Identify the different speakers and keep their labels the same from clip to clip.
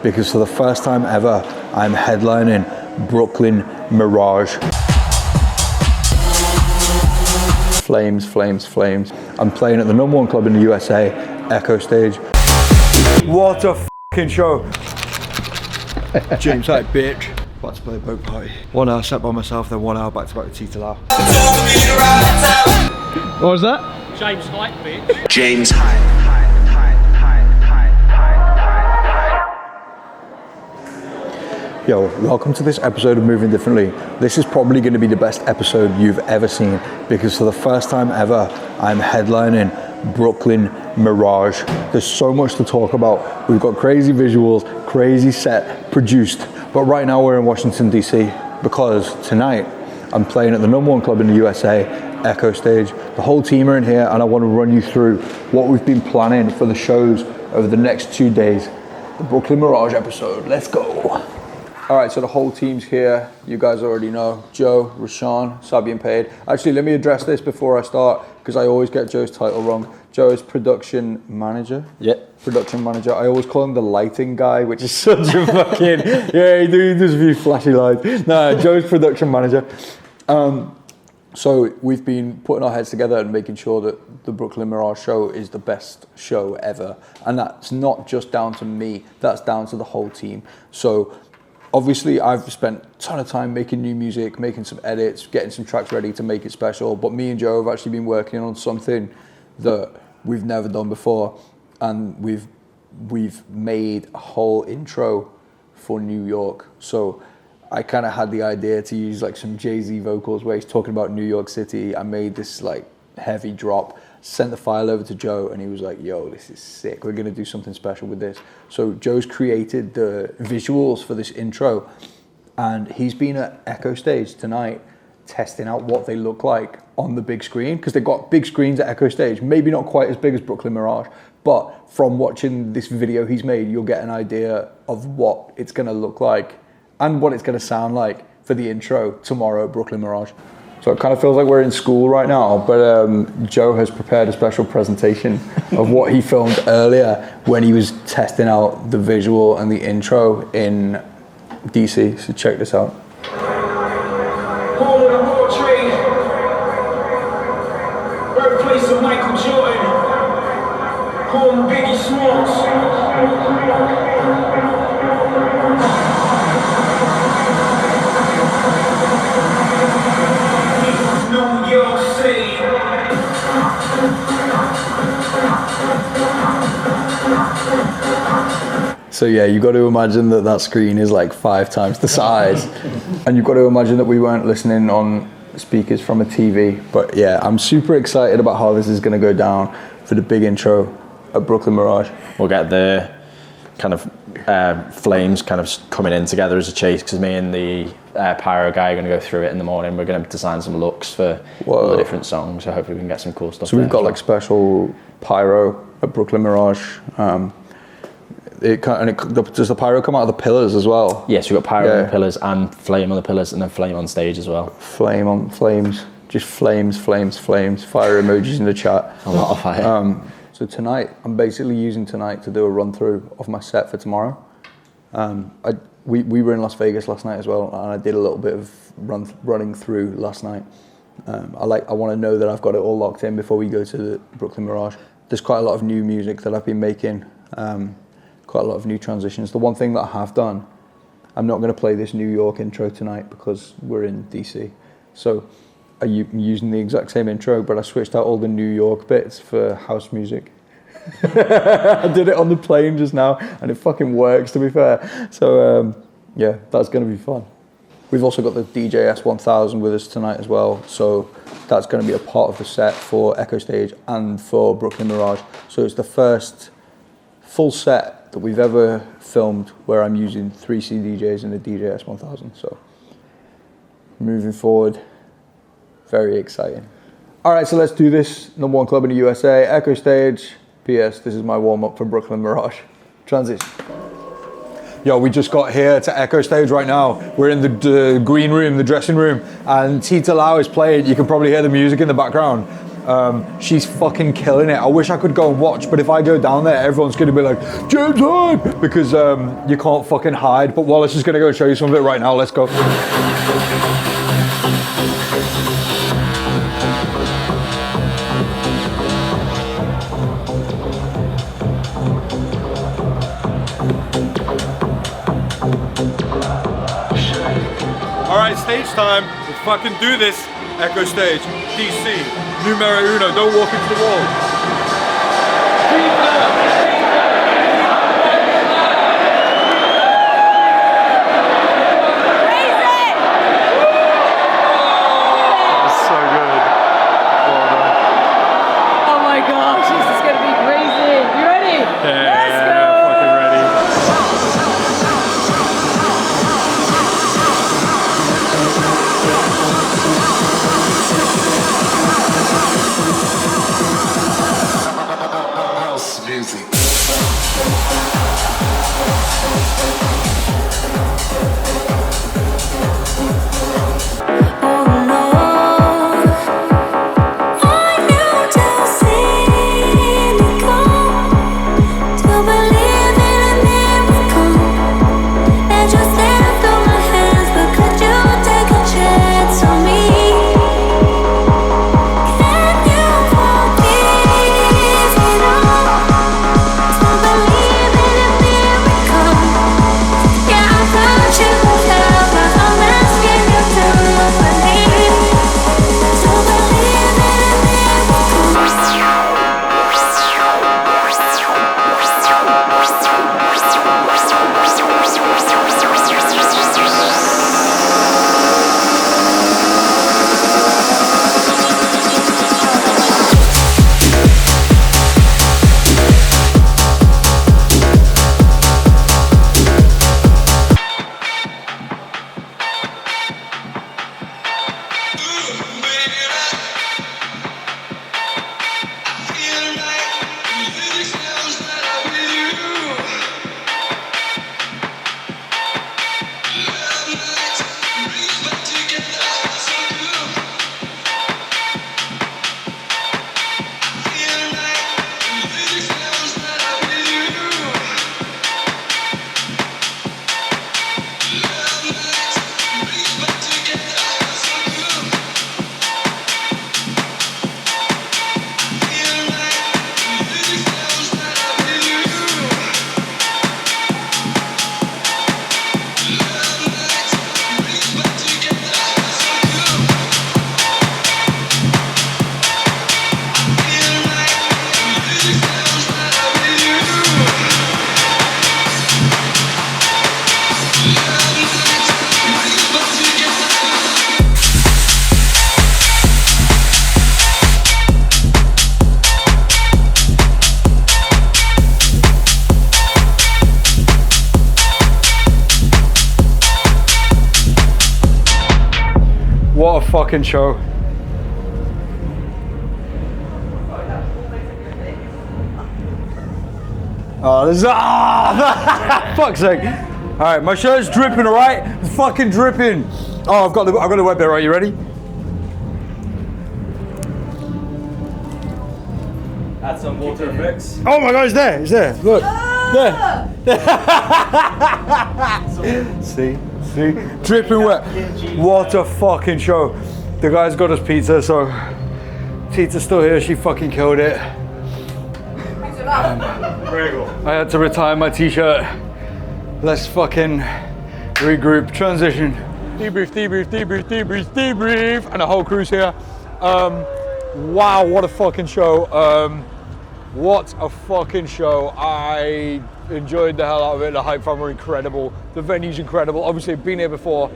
Speaker 1: Because for the first time ever, I'm headlining Brooklyn Mirage. Flames, flames, flames. I'm playing at the #1 club in the USA, Echo Stage. What a fucking show. James Hype, bitch. About to play a boat party. 1 hour set by myself, then 1 hour back to back with Tita Lau.
Speaker 2: What was that?
Speaker 3: James Hype, bitch.
Speaker 4: James Hype.
Speaker 1: Yo, welcome to this episode of Moving Differently. This is probably going to be the best episode you've ever seen because for the first time ever, I'm headlining Brooklyn Mirage. There's so much to talk about. We've got crazy visuals, crazy set produced, but right now we're in Washington, DC because tonight I'm playing at the #1 club in the USA, Echo Stage. The whole team are in here and I want to run you through what we've been planning for the shows over the next 2 days. The Brooklyn Mirage episode, let's go. All right, so the whole team's here. You guys already know. Joe, Rashawn, Sabi and Paid. Actually, let me address this before I start because I always get Joe's title wrong. Joe is production manager.
Speaker 2: Yep.
Speaker 1: Production manager. I always call him the lighting guy, which is such a fucking, yeah, he does a few flashy lights. No, Joe's production manager. So we've been putting our heads together and making sure that the Brooklyn Mirage show is the best show ever. And that's not just down to me, that's down to the whole team. So obviously, I've spent a ton of time making new music, making some edits, getting some tracks ready to make it special. But me and Joe have actually been working on something that we've never done before. And we've made a whole intro for New York. So I kind of had the idea to use like some Jay-Z vocals where he's talking about New York City. I made this like heavy drop, sent the file over to Joe, and he was like, yo, this is sick. We're gonna do something special with this. So Joe's created the visuals for this intro, and he's been at Echo Stage tonight testing out what they look like on the big screen, because they've got big screens at Echo Stage, maybe not quite as big as Brooklyn Mirage, but from watching this video he's made, you'll get an idea of what it's gonna look like and what it's gonna sound like for the intro tomorrow at Brooklyn Mirage. So it kind of feels like we're in school right now, but Joe has prepared a special presentation of what he filmed earlier when he was testing out the visual and the intro in DC. So check this out.
Speaker 5: Home of the World Trade, birthplace of Michael Jordan, home of Biggie Smalls. New York City.
Speaker 1: So yeah, you've got to imagine that that screen is like 5 times the size. And you've got to imagine that we weren't listening on speakers from a TV. But yeah, I'm super excited about how this is going to go down for the big intro at Brooklyn Mirage.
Speaker 2: We'll get the kind of flames kind of coming in together as a chase because me and the pyro guy are going to go through it in the morning. We're going to design some looks for all the different songs, so hopefully we can get some cool stuff.
Speaker 1: So we've got like special pyro at Brooklyn Mirage. Does the pyro come out of the pillars as well?
Speaker 2: Yes, we've got pyro on the pillars and flame on the pillars and then flame on stage as well.
Speaker 1: Flame on flames, just flames, flames, flames. Fire emojis in the chat.
Speaker 2: A lot of fire.
Speaker 1: So tonight, I'm basically using tonight to do a run through of my set for tomorrow. We were in Las Vegas last night as well, and I did a little bit of running through last night. I want to know that I've got it all locked in before we go to the Brooklyn Mirage. There's quite a lot of new music that I've been making, quite a lot of new transitions. The one thing that I have done, I'm not going to play this New York intro tonight because we're in DC. So I'm using the exact same intro, but I switched out all the New York bits for house music. I did it on the plane just now, and it fucking works, to be fair. So yeah, that's going to be fun. We've also got the DJ S1000 with us tonight as well, so that's going to be a part of the set for Echo Stage and for Brooklyn Mirage. So it's the first full set that we've ever filmed where I'm using 3 CDJs and the DJ S1000. So moving forward, very exciting. All right, so let's do this. #1 club in the USA, Echo Stage. P.S. This is my warm-up for Brooklyn Mirage. Transition. Yo, we just got here to Echo Stage right now. We're in the green room, the dressing room, and Tita Lau is playing. You can probably hear the music in the background. She's fucking killing it. I wish I could go and watch, but if I go down there, everyone's going to be like, James Hype! Because you can't fucking hide. But Wallace is going to go show you some of it right now. Let's go.
Speaker 3: All right, stage time. Let's fucking do this. Echo stage, DC, numero uno. Don't walk into the wall. That's so good. Well done.
Speaker 4: Oh my gosh, this is gonna be crazy. You ready? Let's go!
Speaker 3: Fucking ready.
Speaker 1: What a fucking show. Oh, this is, fuck's sake. All right, my shirt's dripping, all right? It's fucking dripping. Oh, I've got the wet bit, right? You ready?
Speaker 3: Add some water effects.
Speaker 1: Oh my God, it's there, look. There. See, dripping wet. What a fucking show. The guy's got us pizza, so Tita's still here, she fucking killed it. I had to retire my t-shirt. Let's fucking regroup, transition. Debrief, and the whole crew's here. Wow, what a fucking show. What a fucking show. I enjoyed the hell out of it. The hype fam were incredible. The venue's incredible. Obviously, I've been here before.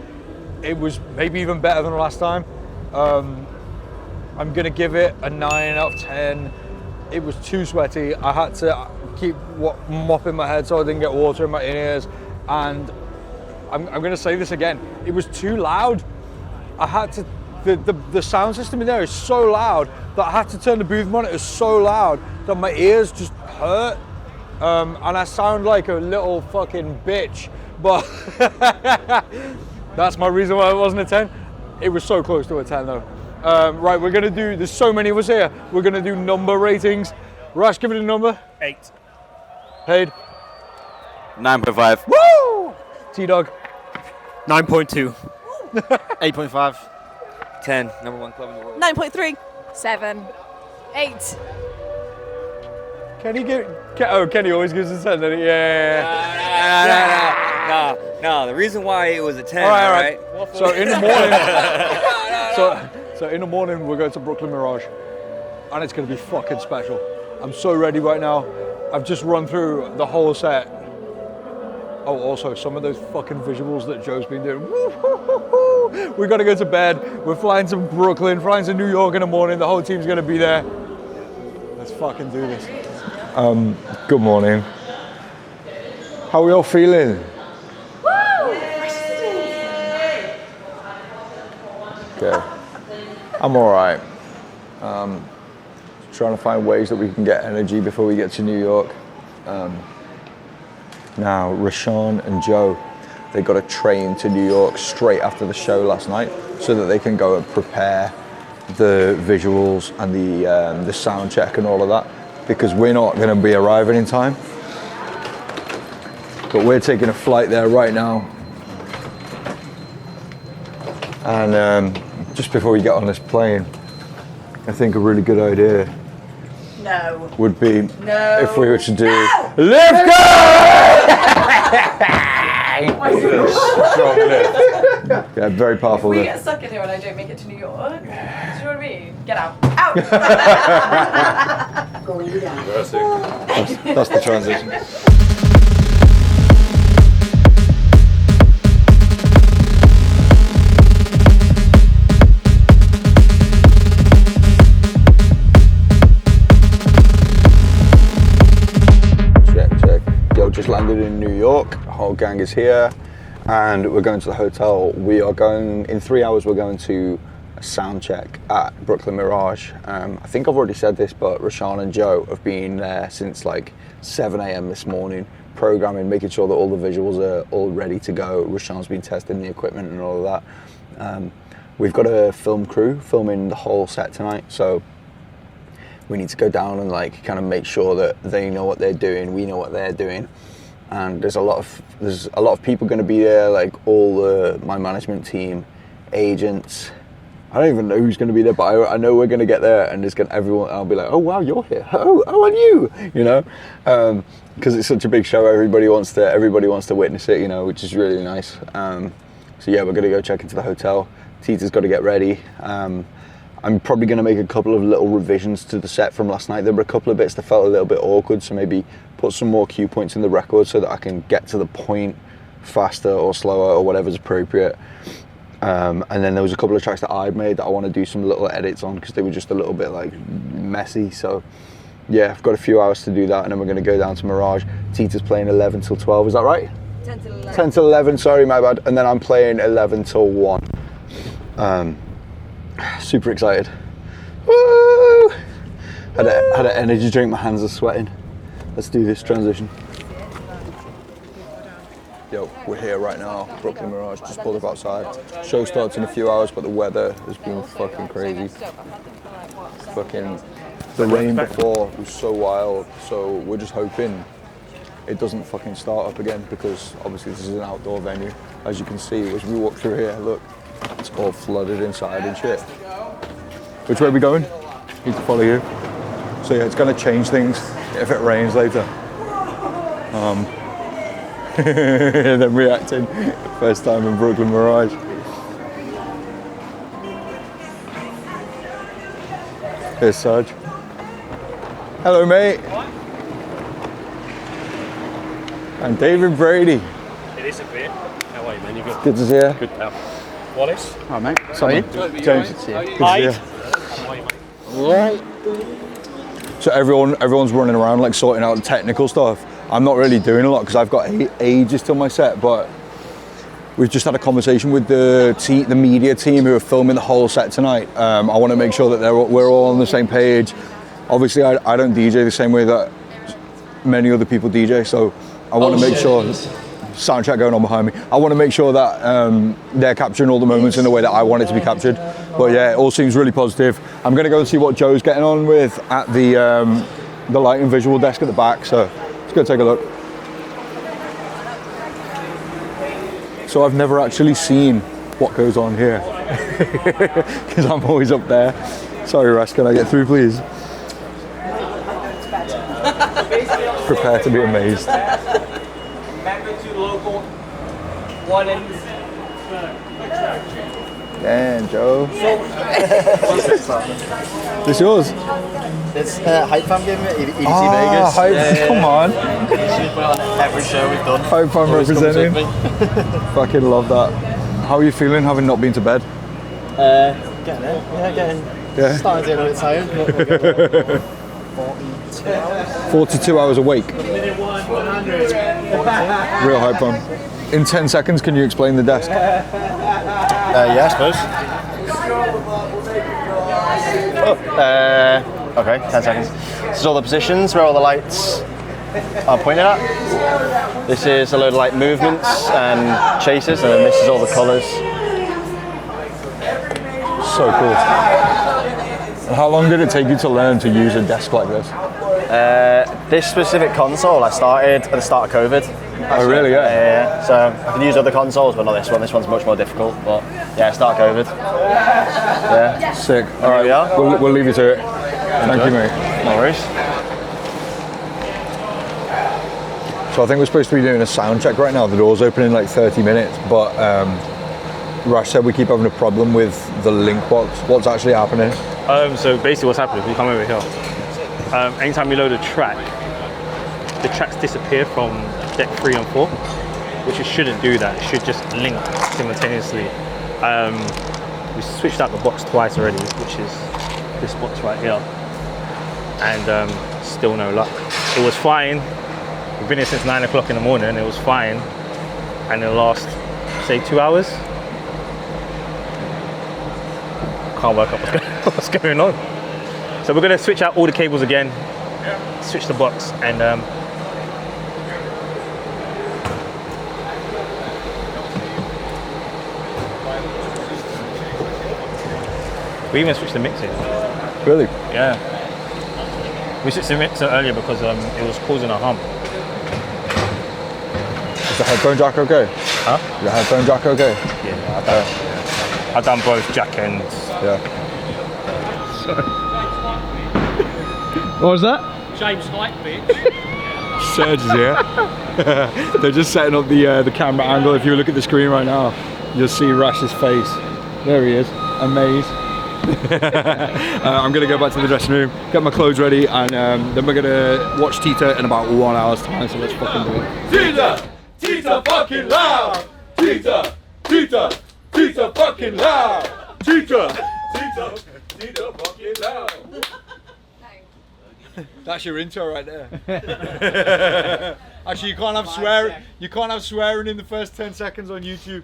Speaker 1: It was maybe even better than the last time. I'm gonna give it a 9 out of 10. It was too sweaty. I had to keep mopping my head so I didn't get water in my ears. And I'm gonna say this again. It was too loud. I had to, the sound system in there is so loud that I had to turn the booth monitors so loud that my ears just hurt. And I sound like a little fucking bitch, but that's my reason why it wasn't a 10. It was so close to a 10 though.
Speaker 3: Right, we're gonna do. There's so many of us here. We're gonna do number ratings. Rash, give it a number.
Speaker 6: 8.
Speaker 3: Paid.
Speaker 6: 9.5.
Speaker 3: Woo! T-Dog.
Speaker 6: 9.2. 8.5. 10. Number 1 club in the world.
Speaker 4: 9.3. 7. 8.
Speaker 3: Kenny always gives us 10, doesn't he? Yeah.
Speaker 6: No. The reason why it was a 10,
Speaker 3: All right.
Speaker 6: right?
Speaker 3: So in the morning, so in the morning we're going to Brooklyn Mirage, and it's going to be fucking special. I'm so ready right now. I've just run through the whole set. Oh, also some of those fucking visuals that Joe's been doing. We got to go to bed. We're flying to Brooklyn, flying to New York in the morning. The whole team's going to be there. Let's fucking do this. Good morning. How are we all feeling? Okay. I'm all right. Trying to find ways that we can get energy before we get to New York. Now, Rashawn and Joe, they got a train to New York straight after the show last night so that they can go and prepare the visuals and the sound check and all of that, because we're not going to be arriving in time. But we're taking a flight there right now. And just before we get on this plane, I think a really good idea would be if we were to do lift go! Strong lift. Yeah, very powerful
Speaker 4: We
Speaker 3: lift.
Speaker 4: get stuck in here and I don't make it to New York. Do you know what I mean? Get out. Out!
Speaker 3: That's the transition. Check. Yo, just landed in New York. The whole gang is here, and we're going to the hotel. We are going in 3 hours. We're going to a sound check at Brooklyn Mirage. I think I've already said this, but Rashawn and Joe have been there since like 7 a.m. this morning, programming, making sure that all the visuals are all ready to go. Rashawn's been testing the equipment and all of that. We've got a film crew filming the whole set tonight, so we need to go down and like kind of make sure that they know what they're doing, we know what they're doing. And there's a lot of people going to be there, like all my management team, agents. I don't even know who's going to be there, but I know we're going to get there, and there's going to everyone. I'll be like, oh wow, you're here. Oh, and you, because it's such a big show. Everybody wants to witness it, which is really nice. So yeah, we're going to go check into the hotel. Tita's got to get ready. I'm probably going to make a couple of little revisions to the set from last night. There were a couple of bits that felt a little bit awkward, so maybe put some more cue points in the record so that I can get to the point faster or slower or whatever's appropriate. And then there was a couple of tracks that I'd made that I want to do some little edits on because they were just a little bit like messy. So yeah, I've got a few hours to do that, and then we're going to go down to Mirage. Tita's playing 11 till 12, is that right?
Speaker 4: 10 till 11.
Speaker 3: 10 till 11, sorry, my bad. And then I'm playing 11 till 1. Super excited. Woo! Had an energy drink, my hands are sweating. Let's do this transition. Yo, we're here right now, Brooklyn Mirage, just pulled up outside. Show starts in a few hours, but the weather has been fucking crazy. The rain before was so wild, so we're just hoping it doesn't fucking start up again, because obviously this is an outdoor venue. As you can see, as we walk through here, look, it's all flooded inside and shit. Which way are we going? Need to follow you. So yeah, it's gonna change things if it rains later. Them reacting, first time in Brooklyn Mirage. Here's Sarge. Hello, mate. And David Brady.
Speaker 7: It is a bit. How are you, man? You good?
Speaker 3: Good to see you.
Speaker 7: Good, pal. Wallace?
Speaker 8: Hi, mate. Sorry.
Speaker 3: James. Good to see you.
Speaker 7: How are you, mate?
Speaker 3: So everyone's running around like sorting out the technical stuff. I'm not really doing a lot because I've got ages till my set, but we've just had a conversation with the media team who are filming the whole set tonight. I want to make sure that we're all on the same page. Obviously, I don't DJ the same way that many other people DJ, so I want to make sure. sound check going on behind me. I want to make sure that they're capturing all the moments in the way that I want it to be captured. But yeah, it all seems really positive. I'm going to go and see what Joe's getting on with at the light and visual desk at the back. So let's go take a look. So I've never actually seen what goes on here because I'm always up there. Sorry, Russ, can I get through, please? Prepare to be amazed.
Speaker 6: Magnitude local. 1 in.
Speaker 3: Damn, Joe. This yours?
Speaker 8: It's Hype Fam giving it, EDC
Speaker 3: Ah,
Speaker 8: Vegas.
Speaker 3: Hype, come on.
Speaker 8: She's put it on every show we've done.
Speaker 3: Hype Fam
Speaker 8: Always comes
Speaker 3: representing.
Speaker 8: with me.
Speaker 3: Fucking love that. How are you feeling having not been to bed?
Speaker 8: Getting it. Yeah, getting.
Speaker 3: Yeah.
Speaker 8: Starting to get a bit tired. But we'll get there.
Speaker 3: 42 hours awake. Real Hype Fam. In 10 seconds, can you explain the desk?
Speaker 8: Yeah, I suppose. Okay, 10 seconds. This is all the positions where all the lights are pointed at. This is a load of like movements and chases, and then this is all the colours.
Speaker 3: So cool. And how long did it take you to learn to use a desk like this?
Speaker 8: This specific console I started at the start of COVID.
Speaker 3: Oh really? Yeah.
Speaker 8: Yeah. So I can use other consoles, but not this one. This one's much more difficult. But yeah, start COVID. Yeah.
Speaker 3: Sick. All right.
Speaker 8: we are.
Speaker 3: We'll leave you to it. Thank you, mate.
Speaker 8: No worries.
Speaker 3: So I think we're supposed to be doing a sound check right now. The door's open in like 30 minutes, but Rash said we keep having a problem with the link box. What's actually happening?
Speaker 7: So basically what's happening, if you come over here, anytime you load a track, the tracks disappear from deck 3 and 4, which it shouldn't do that. It should just link simultaneously. We switched out the box twice already, which is this box right here, and still no luck. It was fine. We've been here since 9 o'clock in the morning. It was fine, and in the last, say, 2 hours, can't work out what's going on. So we're going to switch out all the cables again, switch the box, and we even switched the mixer.
Speaker 3: Really?
Speaker 7: Yeah. We switched the mixer earlier because it was causing a hum.
Speaker 3: Is the headphone jack okay?
Speaker 7: Huh?
Speaker 3: Is the headphone jack okay?
Speaker 7: Yeah, I've done both jack ends.
Speaker 3: Yeah.
Speaker 1: What was that?
Speaker 7: James Hype, bitch.
Speaker 3: Serge is here. They're just setting up the camera angle. If you look at the screen right now, you'll see Rash's face. There he is, amazed. I'm gonna go back to the dressing room, get my clothes ready, and then we're gonna watch Tita in about 1 hour's time. So let's fucking do it.
Speaker 9: Tita! Tita fucking loud! Tita! Tita! Tita fucking loud! Tita! Tita! Tita fucking loud!
Speaker 3: That's your intro right there. Actually, you can't have swearing. You can't have swearing in the first 10 seconds on YouTube.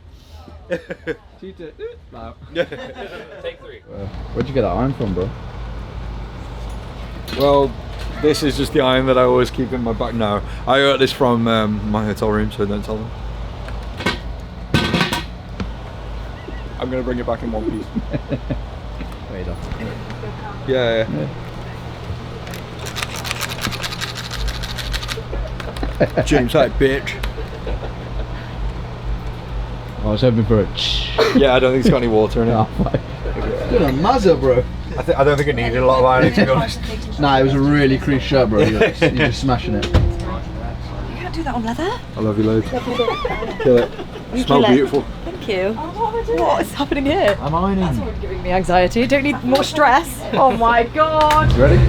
Speaker 1: No.
Speaker 7: Take 3.
Speaker 1: Where'd you get that iron from, bro?
Speaker 3: Well, this is just the iron that I always keep in my back. No, I got this from my hotel room, so don't tell them. I'm gonna bring it back in one piece.
Speaker 1: Wait up.
Speaker 3: Yeah. James, like bitch.
Speaker 1: I was hoping for a
Speaker 3: Yeah, I don't think it's got any water in it.
Speaker 1: Good a mazza, bro.
Speaker 3: I don't think it needed a lot of ironing, to be honest.
Speaker 1: Nah, it was a really creased shirt, bro. You're just smashing it.
Speaker 4: You can't do that on leather.
Speaker 3: I love you loads. Kill it.
Speaker 4: You
Speaker 3: Smell
Speaker 4: kill it.
Speaker 3: beautiful.
Speaker 4: Thank you. What is happening here?
Speaker 1: I'm ironing.
Speaker 4: That's already giving me anxiety. Don't need more stress. Oh my god.
Speaker 1: You ready?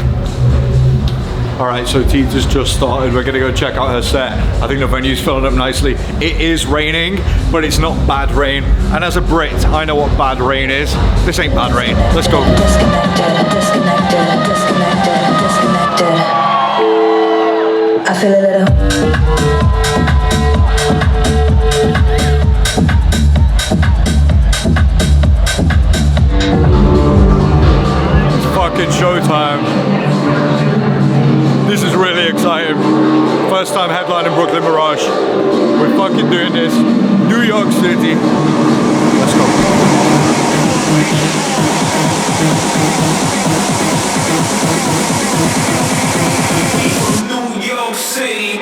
Speaker 3: Alright, so Tita's just started. We're gonna go check out her set. I think the venue's filling up nicely. It is raining, but it's not bad rain. And as a Brit, I know what bad rain is. This ain't bad rain. Let's go.
Speaker 10: Disconnected. I feel a little.
Speaker 3: Fucking showtime. This is really exciting. First time headlining Brooklyn Mirage. We're fucking doing
Speaker 9: New York City.
Speaker 2: Let's go.
Speaker 5: New York City.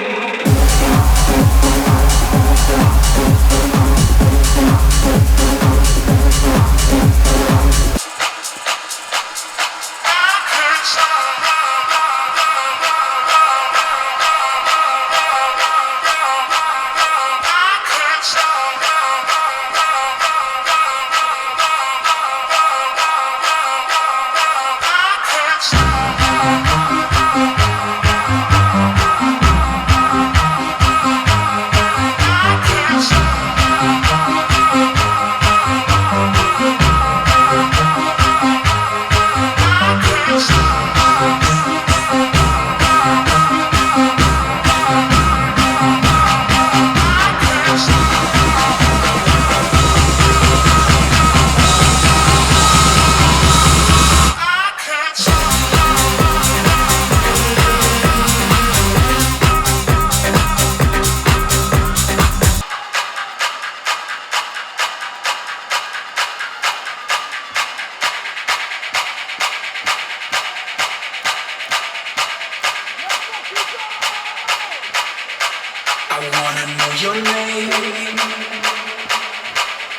Speaker 11: I wanna know your name.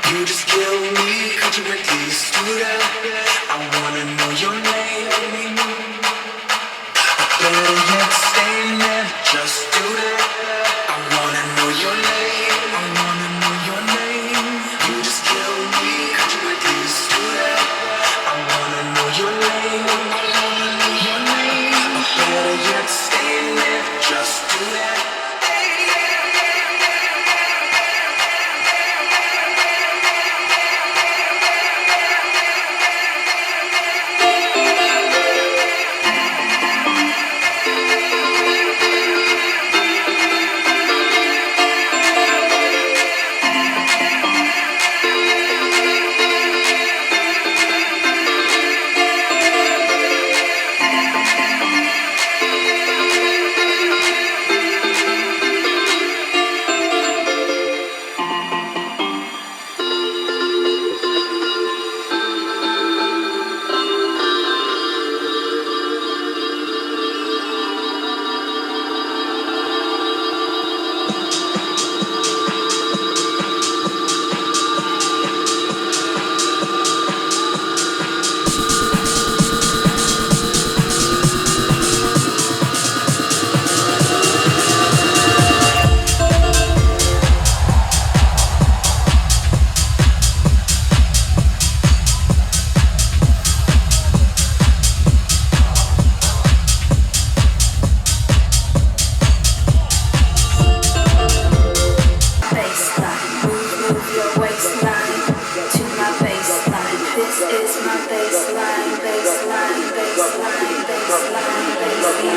Speaker 11: You just kill me, could you at least do that? I wanna know your name. Better yet, stay there, just do that. I wanna know your name. I wanna know your name. You just kill me, could you at least do that? I wanna know your name. I wanna know your name. Better yet, stay there, just do that.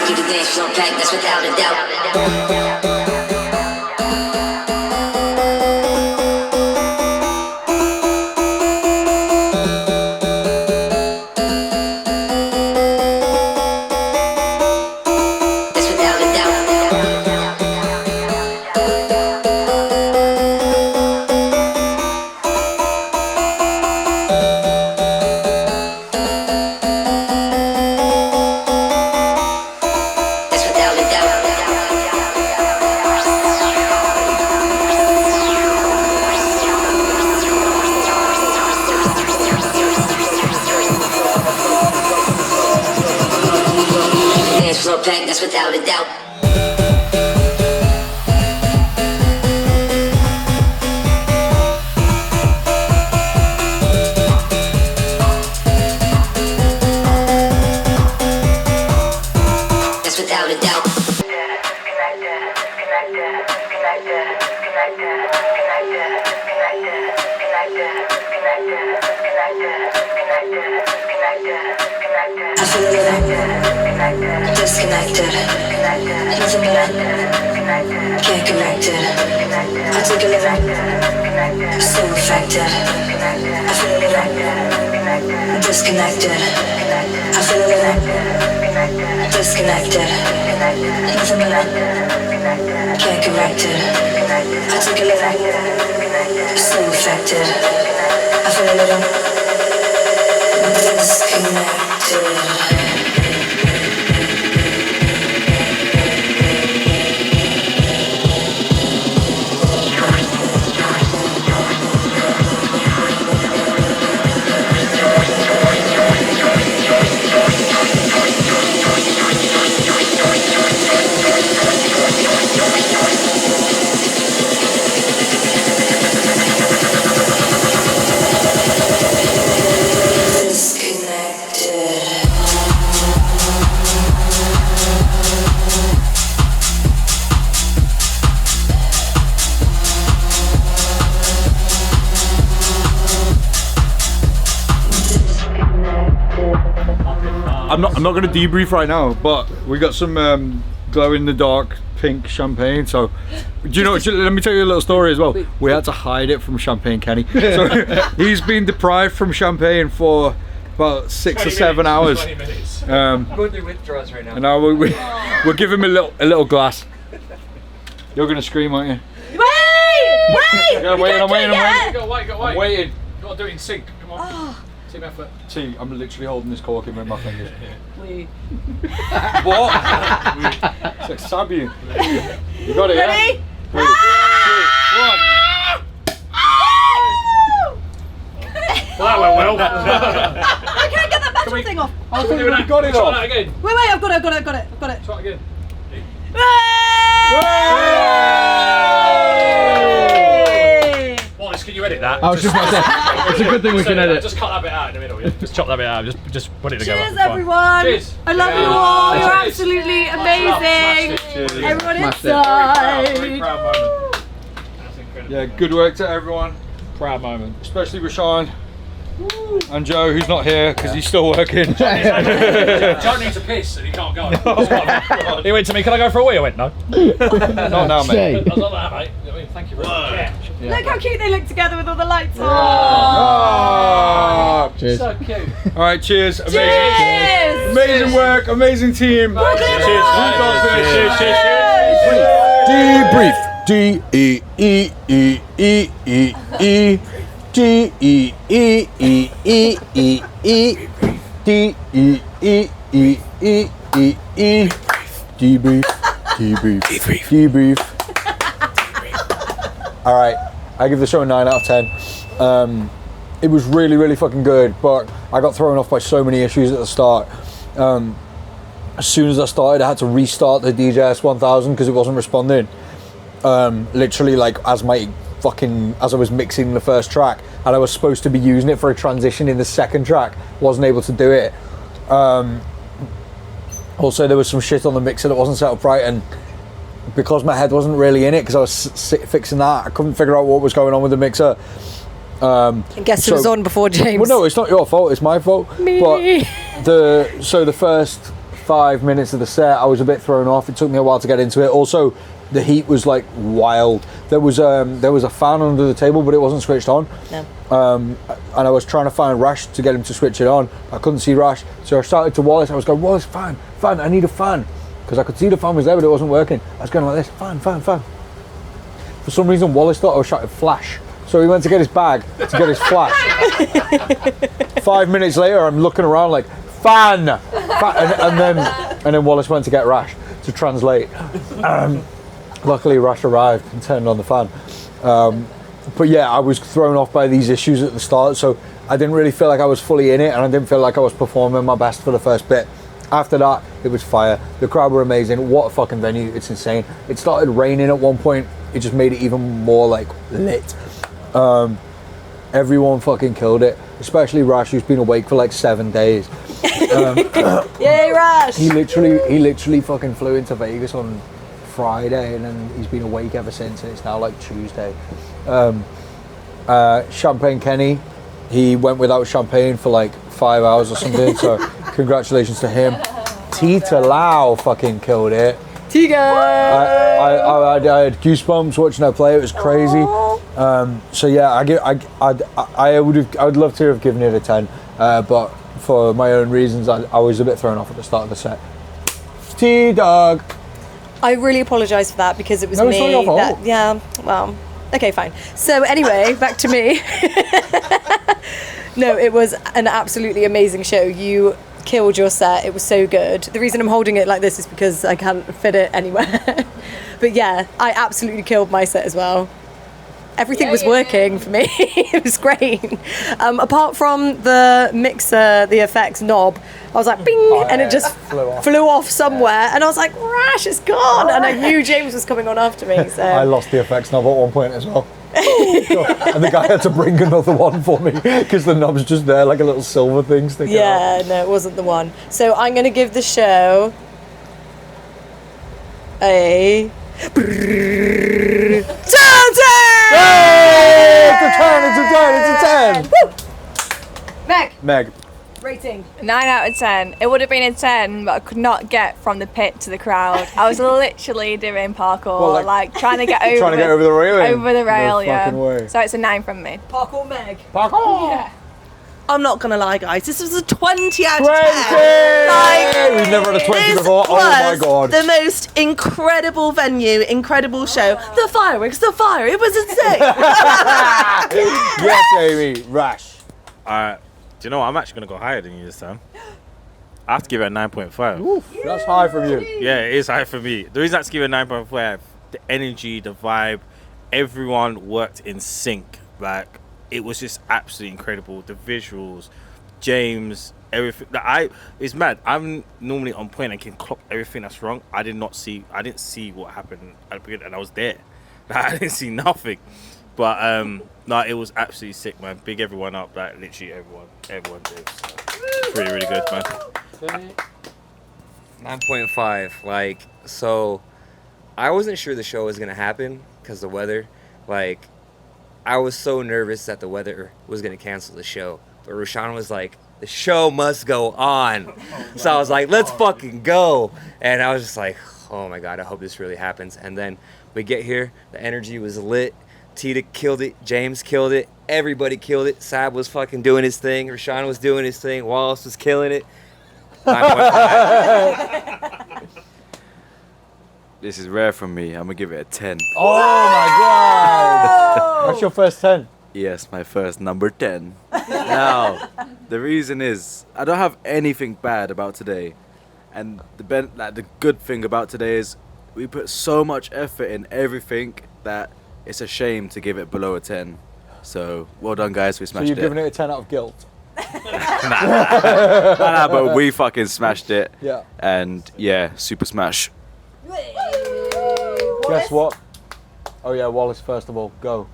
Speaker 10: Keep the dance floor packed, that's without a doubt. Floor packed, that's without a doubt. That's without a doubt. I feel a little disconnected. Nothing but I can't connect it. I take a living, so affected. I feel a little disconnected. I feel a little Disconnected. Nothing but can't correct it. Articulating. So affected. I feel a little disconnected.
Speaker 3: I'm not going to debrief right now, but we got some glow in the dark pink champagne. So, do you know? Let me tell you a little story as well. We had to hide it from Champagne Kenny. So he's been deprived from champagne for about 6 or 7 hours.
Speaker 6: 20 minutes.
Speaker 3: I'm
Speaker 6: going through withdrawals right now.
Speaker 3: And now we'll give him a little glass. You're going to scream, aren't you?
Speaker 4: Wait!
Speaker 3: I'm waiting.
Speaker 6: Go wait.
Speaker 3: I'm waiting.
Speaker 6: Gotta do it in sync. Come on. Team effort.
Speaker 3: T, I'm literally holding this cork in with my fingers.
Speaker 4: Wait.
Speaker 3: What? It's like Sabian. You got it,
Speaker 4: Ready?
Speaker 3: Yeah? 3, 2, 1.
Speaker 6: Well, that went well.
Speaker 4: I can't get that metal thing off.
Speaker 3: I thought you already got it
Speaker 6: Try
Speaker 3: off.
Speaker 6: that again.
Speaker 4: Wait, I've got it.
Speaker 6: Try it again. Wallace, can you edit that?
Speaker 2: I was just about to say, it's a good thing we can edit.
Speaker 6: Just cut that bit out in the middle, yeah? Just chop that bit out, just put it together.
Speaker 4: Cheers,
Speaker 6: Fine.
Speaker 4: everyone.
Speaker 6: Cheers.
Speaker 4: I love you all. You're absolutely amazing. Everyone inside.
Speaker 6: Very proud moment. That's incredible.
Speaker 3: Yeah, good work to everyone,
Speaker 6: Proud moment.
Speaker 3: especially Rashawn and Joe, who's not here because he's still working.
Speaker 6: Joe needs a piss and he can't go. He went to me, can I go for a wee? I went, no.
Speaker 3: Not now, mate.
Speaker 6: I was like that, mate. I mean, thank you very much. Yeah.
Speaker 4: Look how cute they look together with all the lights on.
Speaker 3: Ah.
Speaker 2: Cheers.
Speaker 6: So cute.
Speaker 3: All right, cheers. Amazing.
Speaker 4: Cheers.
Speaker 3: Amazing work, amazing team.
Speaker 6: Cheers, cheers.
Speaker 3: Debrief. D-E-E-E-E-E-E. D-E-E-E-E-E-E. D-E-E-E-E-E. Debrief. All right, I give the show a 9 out of 10. It was really, really fucking good, but I got thrown off by so many issues at the start. As soon as I started, I had to restart the DJS 1000 because it wasn't responding. Literally, like as I was mixing the first track, and I was supposed to be using it for a transition in the second track, wasn't able to do it. Also, there was some shit on the mixer that wasn't set up right, and because my head wasn't really in it, because I was fixing that, I couldn't figure out what was going on with the mixer.
Speaker 4: I guess it was on before James.
Speaker 3: Well, no, it's not your fault. It's my fault.
Speaker 4: Me.
Speaker 3: But the first 5 minutes of the set, I was a bit thrown off. It took me a while to get into it. Also, the heat was like wild. There was a fan under the table, but it wasn't switched on.
Speaker 4: No.
Speaker 3: And I was trying to find Rash to get him to switch it on. I couldn't see Rash, so I started to Wallace. I was going, Wallace, fan, I need a fan, because I could see the fan was there, but it wasn't working. I was going like this, fan. For some reason, Wallace thought I was shouting flash. So he went to get his bag to get his flash. 5 minutes later, I'm looking around like, fan. And then Wallace went to get Rash to translate. Luckily, Rash arrived and turned on the fan. But yeah, I was thrown off by these issues at the start, so I didn't really feel like I was fully in it, and I didn't feel like I was performing my best for the first bit. After that, it was fire. The crowd were amazing. What a fucking venue. It's insane. It started raining at one point. It just made it even more like lit. Everyone fucking killed it, especially Rash, who's been awake for like 7 days.
Speaker 4: Yay, Rash!
Speaker 3: He literally fucking flew into Vegas on Friday, and then he's been awake ever since, and it's now like Tuesday. Champagne Kenny, he went without champagne for like 5 hours or something, so congratulations to him. Tita Lau fucking killed it.
Speaker 4: Tiga!
Speaker 3: I had goosebumps watching her play. It was crazy. So yeah, I would love to have given it a 10, but
Speaker 1: for my own reasons, I was a bit thrown off at the start of the set. T-Dog.
Speaker 4: I really apologise for that because it was
Speaker 1: No, it's
Speaker 4: me.
Speaker 1: not your fault.
Speaker 4: Yeah, well, okay, fine. So anyway, back to me. No, it was an absolutely amazing show. You killed your set. It was so good. The reason I'm holding it like this is because I can't fit it anywhere. But yeah, I absolutely killed my set as well. Everything was working for me. It was great. Apart from the mixer, the effects knob, I was like, bing, and it just flew off somewhere. And I was like, Rash, it's gone. And I knew James was coming on after me. So
Speaker 1: I lost the effects knob at one point as well. And the guy had to bring another one for me because the knob's just there like a little silver thing sticking out.
Speaker 4: yeah, no, it wasn't the one. So I'm going to give the show a 10.
Speaker 1: It's a 10. Meg.
Speaker 4: Rating.
Speaker 12: 9 out of 10. It would have been a 10, but I could not get from the pit to the crowd. I was literally doing parkour,
Speaker 1: Well,
Speaker 12: like trying to get over
Speaker 1: Trying to get over the railing.
Speaker 12: over the rail,
Speaker 1: No
Speaker 12: yeah.
Speaker 1: fucking way.
Speaker 12: So it's a 9 from me.
Speaker 4: Parkour Meg.
Speaker 1: Parkour.
Speaker 4: Yeah.
Speaker 13: I'm not gonna lie, guys. This was a 20 out of
Speaker 1: 20!
Speaker 13: 10.
Speaker 1: We've never had a 20
Speaker 13: this
Speaker 1: before. Oh my
Speaker 13: was
Speaker 1: god.
Speaker 13: the most incredible venue, incredible show. The fireworks, the fire. It was insane.
Speaker 1: Yes, Amy. Rash.
Speaker 7: Do you know what? I'm actually going to go higher than you this time. I have to give it a 9.5.
Speaker 1: Oof, that's high from you.
Speaker 7: Yeah, it is high for me. The reason I have to give it a 9.5, the energy, the vibe, everyone worked in sync. Like, it was just absolutely incredible. The visuals, James, everything. It's mad. I'm normally on point and can clock everything that's wrong. I didn't see what happened at the beginning, and I was there. I didn't see nothing. But no, it was absolutely sick, man. Big everyone up, like literally everyone did. So, it's really, really good, man.
Speaker 14: 9.5. Like, so I wasn't sure the show was gonna happen because the weather. Like, I was so nervous that the weather was gonna cancel the show. But Rushan was like, the show must go on. So I was like, let's fucking go. And I was just like, oh my God, I hope this really happens. And then we get here, the energy was lit. Tita killed it, James killed it, everybody killed it. Sab was fucking doing his thing, Rashawn was doing his thing, Wallace was killing it. 9.5.
Speaker 15: This is rare from me. I'm gonna give it a 10.
Speaker 1: Oh my god! That's your first 10.
Speaker 15: Yes, my first number 10. Now, the reason is I don't have anything bad about today, and the good thing about today is we put so much effort in everything that it's a shame to give it below a 10. So well done, guys. We smashed it.
Speaker 1: So you're giving it a 10 out of guilt.
Speaker 15: Nah, but we fucking smashed it.
Speaker 1: Yeah.
Speaker 15: And yeah, super smash.
Speaker 1: Guess what? Oh yeah, Wallace. First of all, go.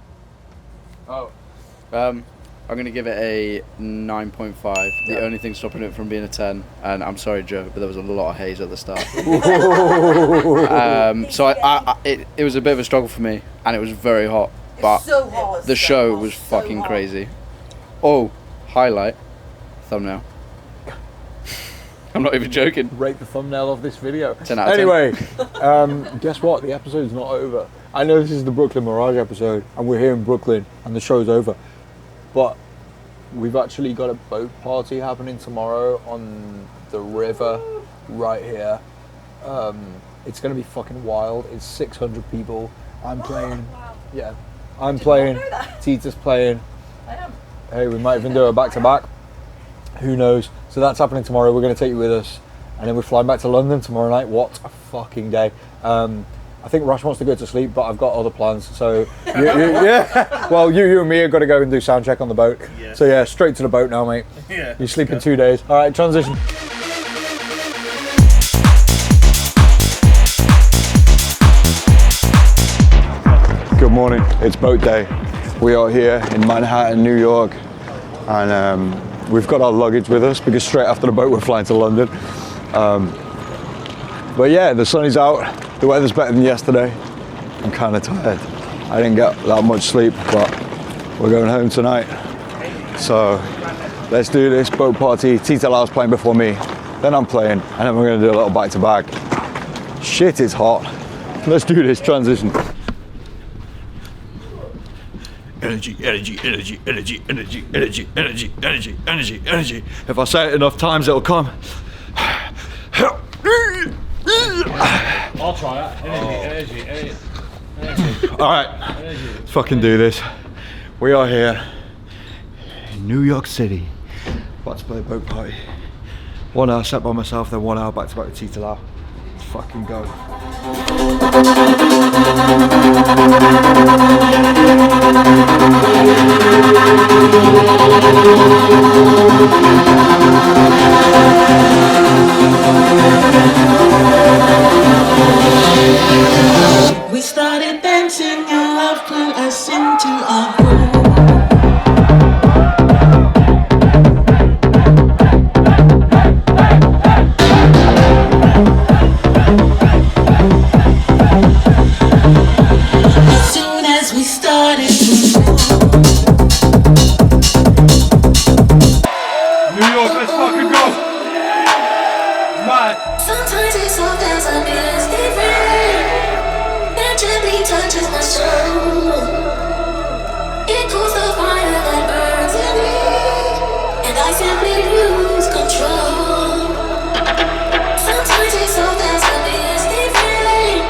Speaker 16: I'm going to give it a 9.5. The only thing stopping it from being a 10, and I'm sorry, Joe, but there was a lot of haze at the start. So it was a bit of a struggle for me, and it was very hot. But
Speaker 13: so hot.
Speaker 16: the show was fucking crazy. Oh, highlight, thumbnail. I'm not even joking.
Speaker 1: Rate the thumbnail of this video.
Speaker 16: 10 out of 10.
Speaker 1: Anyway, guess what? The episode's not over. I know this is the Brooklyn Mirage episode, and we're here in Brooklyn, and the show's over. But we've actually got a boat party happening tomorrow on the river right here. It's going to be fucking wild. It's 600 people. I'm playing.
Speaker 4: Wow.
Speaker 1: Yeah, I'm playing. Tita's playing.
Speaker 4: I am.
Speaker 1: Hey, we might even do a back-to-back. Who knows? So that's happening tomorrow. We're going to take you with us. And then we're flying back to London tomorrow night. What a fucking day. I think Rush wants to go to sleep, but I've got other plans. So, yeah. Well, you and me are going to go and do sound check on the boat.
Speaker 7: Yeah.
Speaker 1: So, yeah, straight to the boat now, mate.
Speaker 7: Yeah.
Speaker 1: You sleep in 2 days. All right, transition.
Speaker 3: Good morning, it's boat day. We are here in Manhattan, New York, and we've got our luggage with us because straight after the boat we're flying to London. But yeah, the sun is out, the weather's better than yesterday. I'm kind of tired. I didn't get that much sleep, but we're going home tonight. So let's do this boat party. Tita Lau's playing before me, then I'm playing, and then we're gonna do a little back-to-back. Shit, it's hot. Let's do this transition.
Speaker 9: energy, energy, energy, energy, energy, energy, energy, energy, energy, energy. If I say it enough times, it'll come.
Speaker 7: I'll try that. Energy, energy, energy.
Speaker 9: All right, let's fucking do this. We are here in New York City. About to play a boat party. 1 hour set by myself, then 1 hour back to back with Tita Lau. Let's fucking go.
Speaker 11: We started dancing, your love pulled us into our groove. As soon as we started to
Speaker 9: New York, let's fucking go. Mad.
Speaker 11: sometimes it's so there's a misty rain that gently touches my soul. It cools the fire that burns in me, and I simply lose control. Sometimes it's so there's a misty rain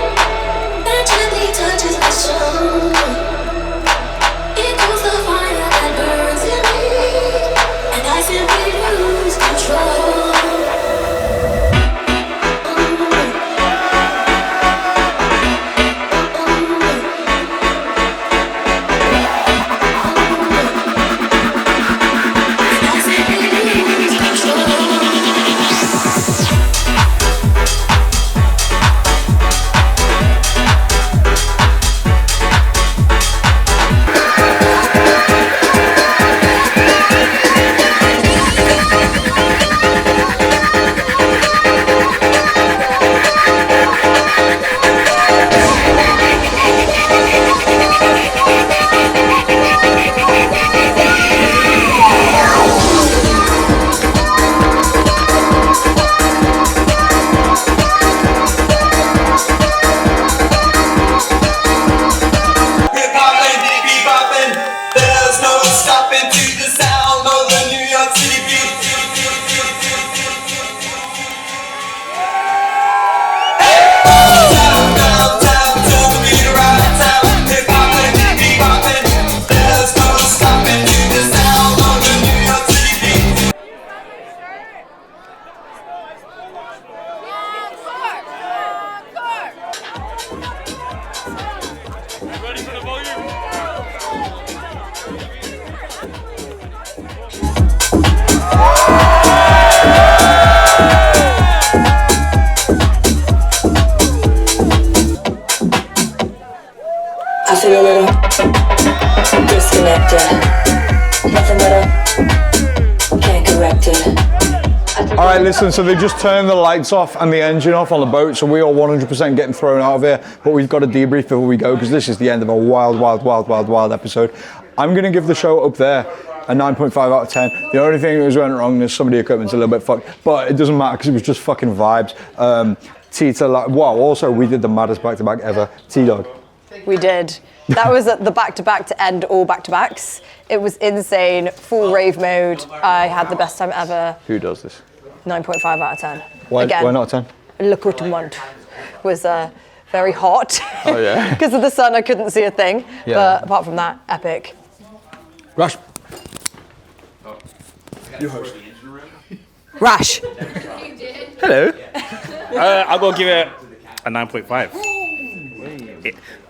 Speaker 11: that gently touches my soul. It cools the fire that burns in me, and I simply lose control.
Speaker 10: I feel a little disconnected. Nothing but can't correct it.
Speaker 3: All right, listen, so they just turned the lights off and the engine off on the boat, so we are 100% getting thrown out of here, but we've got to debrief before we go, because this is the end of a wild, wild, wild, wild, wild episode. I'm going to give the show up there a 9.5 out of 10. The only thing that was went wrong is some of the equipment's a little bit fucked, but it doesn't matter because it was just fucking vibes. Tita, wow, also we did the maddest back-to-back ever. T-Dog.
Speaker 4: We did. That was at the back-to-back to end all back-to-backs. It was insane, full rave mode. I had the best time ever.
Speaker 3: Who does this?
Speaker 4: 9.5 out of 10.
Speaker 3: Why
Speaker 4: Again,
Speaker 3: not a 10?
Speaker 4: Le Cote Monde was very hot.
Speaker 3: Oh, yeah.
Speaker 4: Because of the sun, I couldn't see a thing.
Speaker 3: Yeah.
Speaker 4: But apart from that, epic.
Speaker 3: Rash.
Speaker 9: You host.
Speaker 4: Rash.
Speaker 7: Hello. I'm gonna give it a 9.5.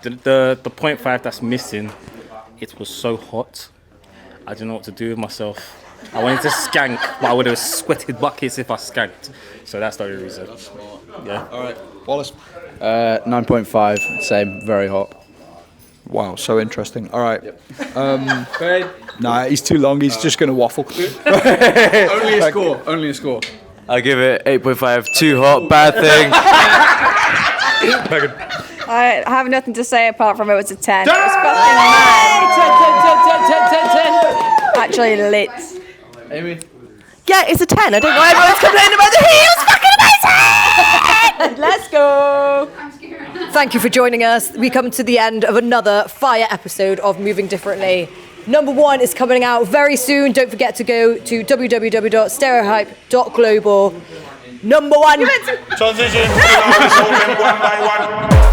Speaker 7: The 0.5 that's missing, it was so hot. I didn't know what to do with myself. I wanted to skank, but I would have sweated buckets if I skanked. So that's the only reason. Yeah.
Speaker 1: All right, Wallace.
Speaker 16: 9.5, same, very hot.
Speaker 1: Wow, so interesting. All right. Nah, he's too long. He's just going to waffle.
Speaker 16: Only a score. Only a score.
Speaker 15: I'll give it 8.5. Too hot, bad thing.
Speaker 12: I have nothing to say apart from it was a 10. It was fucking mad. Actually lit.
Speaker 16: Amy?
Speaker 13: Yeah, it's a 10. I don't know why everyone's complaining about the heat. It was fucking amazing!
Speaker 4: Let's go. Thank you for joining us. We come to the end of another fire episode of Moving Differently. Number 1 is coming out very soon. Don't forget to go to www.stereohype.global. Number 1.
Speaker 11: Transition. One by one.